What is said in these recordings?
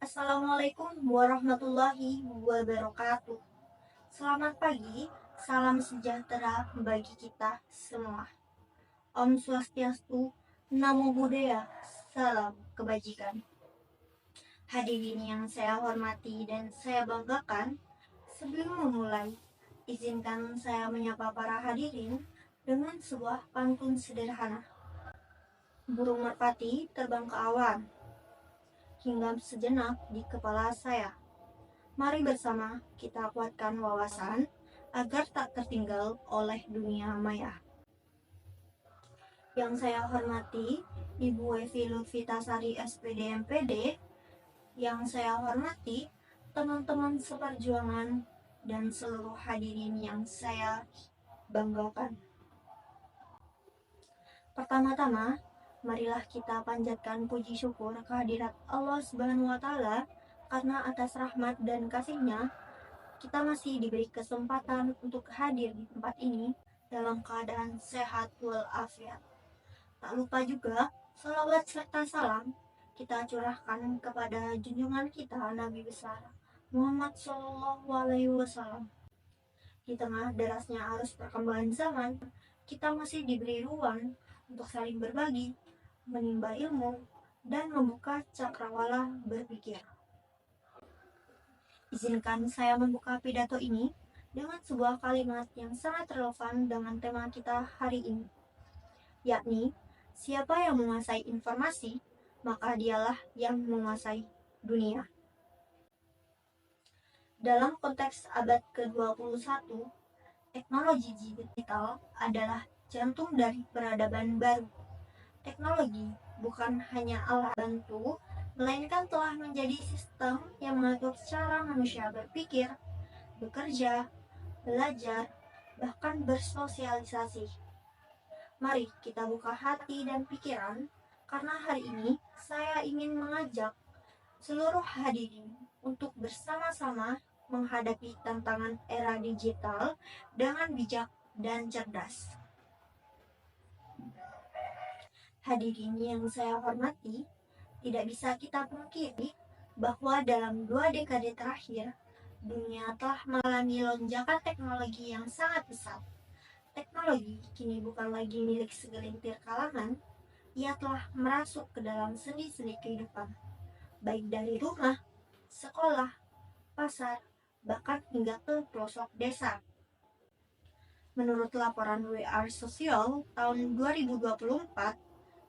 Assalamualaikum warahmatullahi wabarakatuh. Selamat pagi, salam sejahtera bagi kita semua. Om Swastiastu, Namo Buddhaya, salam kebajikan. Hadirin yang saya hormati dan saya banggakan, sebelum memulai, izinkan saya menyapa para hadirin dengan sebuah pantun sederhana. Burung merpati terbang ke awan, hinggap sejenak di kepala saya. Mari bersama kita kuatkan wawasan agar tak tertinggal oleh dunia maya. Yang saya hormati Ibu Evi Lutfitasari SPD MPD, yang saya hormati teman-teman seperjuangan dan seluruh hadirin yang saya banggakan. Pertama-tama, marilah kita panjatkan puji syukur kehadirat Allah Subhanahu wa taala karena atas rahmat dan kasih-Nya kita masih diberi kesempatan untuk hadir di tempat ini dalam keadaan sehat walafiat. Tak lupa juga salawat serta salam kita curahkan kepada junjungan kita Nabi besar Muhammad Shallallahu Alaihi Wasallam. Di tengah derasnya arus perkembangan zaman, kita masih diberi ruang untuk saling berbagi, menimba ilmu, dan membuka cakrawala berpikir. Izinkan saya membuka pidato ini dengan sebuah kalimat yang sangat relevan dengan tema kita hari ini, yakni siapa yang menguasai informasi, maka dialah yang menguasai dunia. Dalam konteks abad ke-21, teknologi digital adalah jantung dari peradaban baru. Teknologi bukan hanya alat bantu, melainkan telah menjadi sistem yang mengatur cara manusia berpikir, bekerja, belajar, bahkan bersosialisasi. Mari kita buka hati dan pikiran, karena hari ini saya ingin mengajak seluruh hadirin untuk bersama-sama menghadapi tantangan era digital dengan bijak dan cerdas. Hadirin yang saya hormati, tidak bisa kita pungkiri bahwa dalam 2 dekade terakhir, dunia telah mengalami lonjakan teknologi yang sangat besar. Teknologi kini bukan lagi milik segelintir kalangan, ia telah merasuk ke dalam sendi-sendi kehidupan, baik dari rumah, sekolah, pasar, bahkan hingga ke pelosok desa. Menurut laporan WR Social tahun 2024,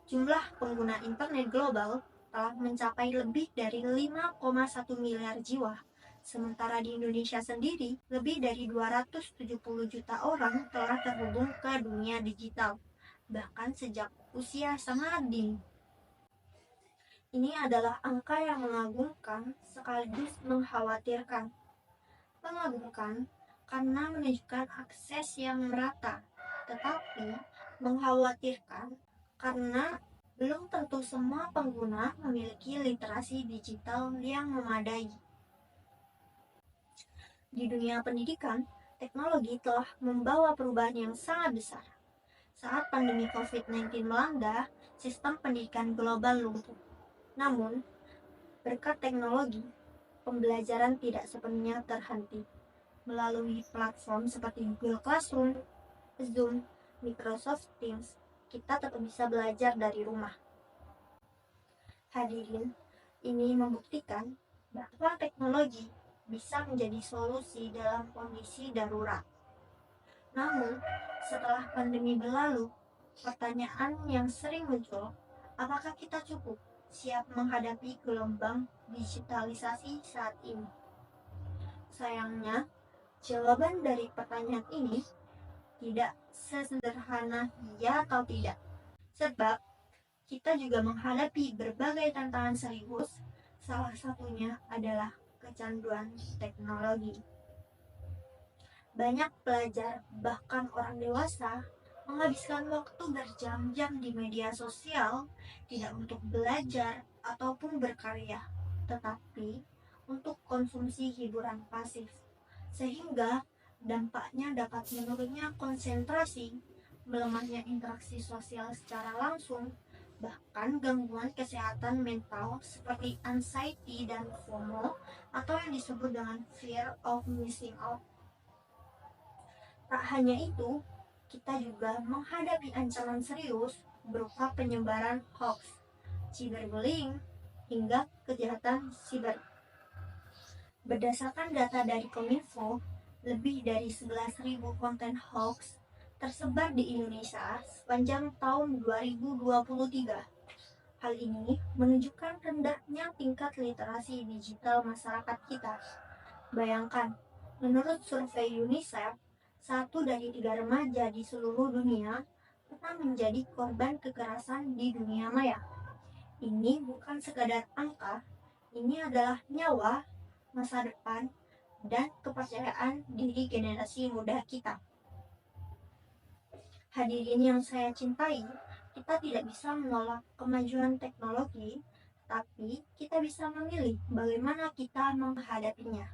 jumlah pengguna internet global telah mencapai lebih dari 5,1 miliar jiwa. Sementara di Indonesia sendiri, lebih dari 270 juta orang telah terhubung ke dunia digital, bahkan sejak usia sangat dini. Ini adalah angka yang mengagumkan sekaligus mengkhawatirkan. Mengagumkan karena menunjukkan akses yang merata, tetapi mengkhawatirkan karena belum tentu semua pengguna memiliki literasi digital yang memadai. Di dunia pendidikan, teknologi telah membawa perubahan yang sangat besar. Saat pandemi COVID-19 melanda, sistem pendidikan global lumpuh. Namun, berkat teknologi, pembelajaran tidak sepenuhnya terhenti. Melalui platform seperti Google Classroom, Zoom, Microsoft Teams, kita tetap bisa belajar dari rumah. Hadirin, ini membuktikan bahwa teknologi bisa menjadi solusi dalam kondisi darurat. Namun, setelah pandemi berlalu, pertanyaan yang sering muncul, apakah kita cukup siap menghadapi gelombang digitalisasi saat ini? Sayangnya, jawaban dari pertanyaan ini tidak sesederhana iya atau tidak. Sebab, kita juga menghadapi berbagai tantangan serius, salah satunya adalah kecanduan teknologi. Banyak pelajar, bahkan orang dewasa, menghabiskan waktu berjam-jam di media sosial tidak untuk belajar ataupun berkarya, tetapi untuk konsumsi hiburan pasif, sehingga dampaknya dapat menurunnya konsentrasi, melemahnya interaksi sosial secara langsung, bahkan gangguan kesehatan mental seperti anxiety dan FOMO atau yang disebut dengan fear of missing out. Tak hanya itu, kita juga menghadapi ancaman serius berupa penyebaran hoax, cyberbullying, hingga kejahatan siber. Berdasarkan data dari Kominfo, lebih dari 11.000 konten hoax tersebar di Indonesia sepanjang tahun 2023. Hal ini menunjukkan rendahnya tingkat literasi digital masyarakat kita. Bayangkan, menurut survei UNICEF, 1 dari 3 remaja di seluruh dunia pernah menjadi korban kekerasan di dunia maya. Ini bukan sekadar angka, ini adalah nyawa, masa depan, dan kepercayaan diri generasi muda kita. Hadirin yang saya cintai, kita tidak bisa menolak kemajuan teknologi, tapi kita bisa memilih bagaimana kita menghadapinya.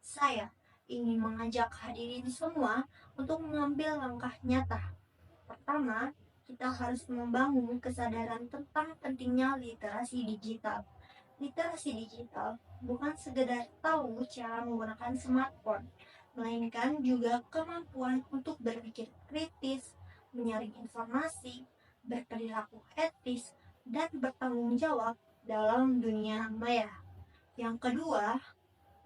Saya ingin mengajak hadirin semua untuk mengambil langkah nyata. Pertama, kita harus membangun kesadaran tentang pentingnya literasi digital. Literasi digital bukan sekedar tahu cara menggunakan smartphone, melainkan juga kemampuan untuk berpikir kritis, menyaring informasi, berperilaku etis, dan bertanggung jawab dalam dunia maya. Yang kedua,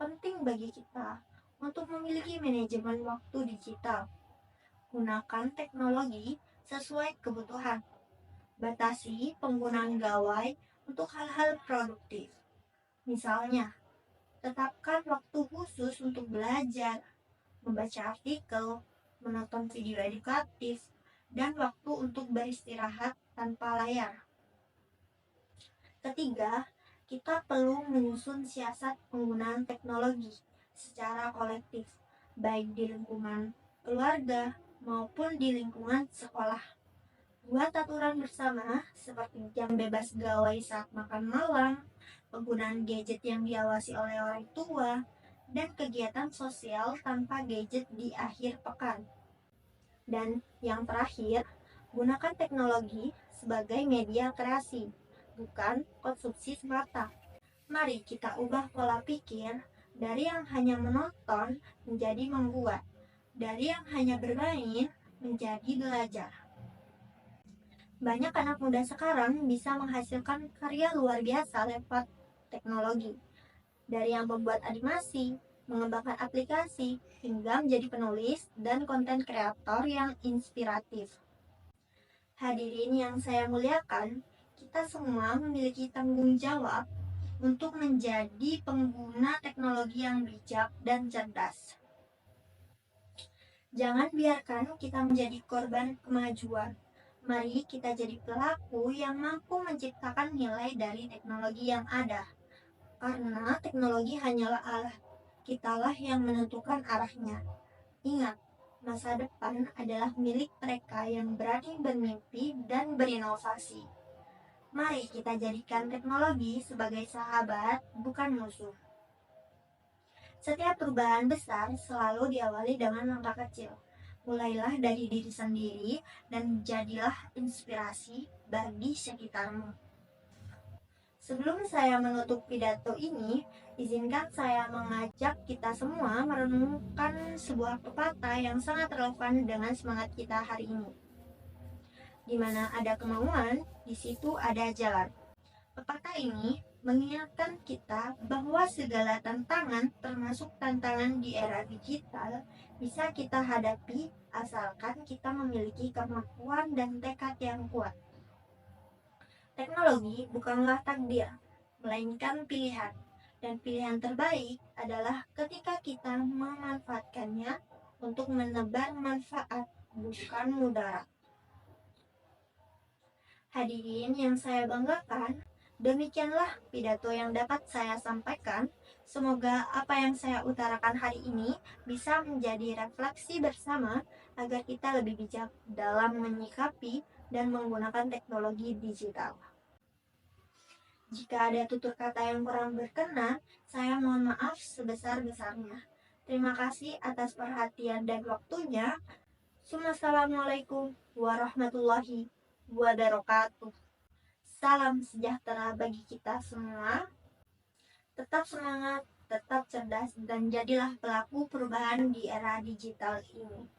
penting bagi kita untuk memiliki manajemen waktu digital. Gunakan teknologi sesuai kebutuhan. Batasi penggunaan gawai untuk hal-hal produktif. Misalnya, tetapkan waktu khusus untuk belajar, membaca artikel, menonton video edukatif, dan waktu untuk beristirahat tanpa layar. Ketiga, kita perlu menyusun siasat penggunaan teknologi secara kolektif, baik di lingkungan keluarga maupun di lingkungan sekolah. Buat aturan bersama seperti jam bebas gawai saat makan malam, penggunaan gadget yang diawasi oleh orang tua, dan kegiatan sosial tanpa gadget di akhir pekan. Dan yang terakhir, gunakan teknologi sebagai media kreasi, bukan konsumsi semata. Mari kita ubah pola pikir dari yang hanya menonton menjadi membuat, dari yang hanya bermain menjadi belajar. Banyak anak muda sekarang bisa menghasilkan karya luar biasa lewat teknologi. Dari yang membuat animasi, mengembangkan aplikasi, hingga menjadi penulis dan konten kreator yang inspiratif. Hadirin yang saya muliakan, kita semua memiliki tanggung jawab untuk menjadi pengguna teknologi yang bijak dan cerdas. Jangan biarkan kita menjadi korban kemajuan. Mari kita jadi pelaku yang mampu menciptakan nilai dari teknologi yang ada. Karena teknologi hanyalah alat, kitalah yang menentukan arahnya. Ingat, masa depan adalah milik mereka yang berani bermimpi dan berinovasi. Mari kita jadikan teknologi sebagai sahabat, bukan musuh. Setiap perubahan besar selalu diawali dengan langkah kecil. Mulailah dari diri sendiri dan jadilah inspirasi bagi sekitarmu. Sebelum saya menutup pidato ini, izinkan saya mengajak kita semua merenungkan sebuah pepatah yang sangat relevan dengan semangat kita hari ini. Di mana ada kemauan, di situ ada jalan. Pepatah ini mengingatkan kita bahwa segala tantangan, termasuk tantangan di era digital, bisa kita hadapi asalkan kita memiliki kemampuan dan tekad yang kuat. Teknologi bukanlah takdir, melainkan pilihan. Dan pilihan terbaik adalah ketika kita memanfaatkannya untuk menebar manfaat, bukan mudarat. Hadirin yang saya banggakan, demikianlah pidato yang dapat saya sampaikan. Semoga apa yang saya utarakan hari ini bisa menjadi refleksi bersama agar kita lebih bijak dalam menyikapi dan menggunakan teknologi digital. Jika ada tutur kata yang kurang berkenan, saya mohon maaf sebesar-besarnya. Terima kasih atas perhatian dan waktunya. Assalamualaikum warahmatullahi wabarakatuh. Salam sejahtera bagi kita semua. Tetap semangat, tetap cerdas, dan jadilah pelaku perubahan di era digital ini.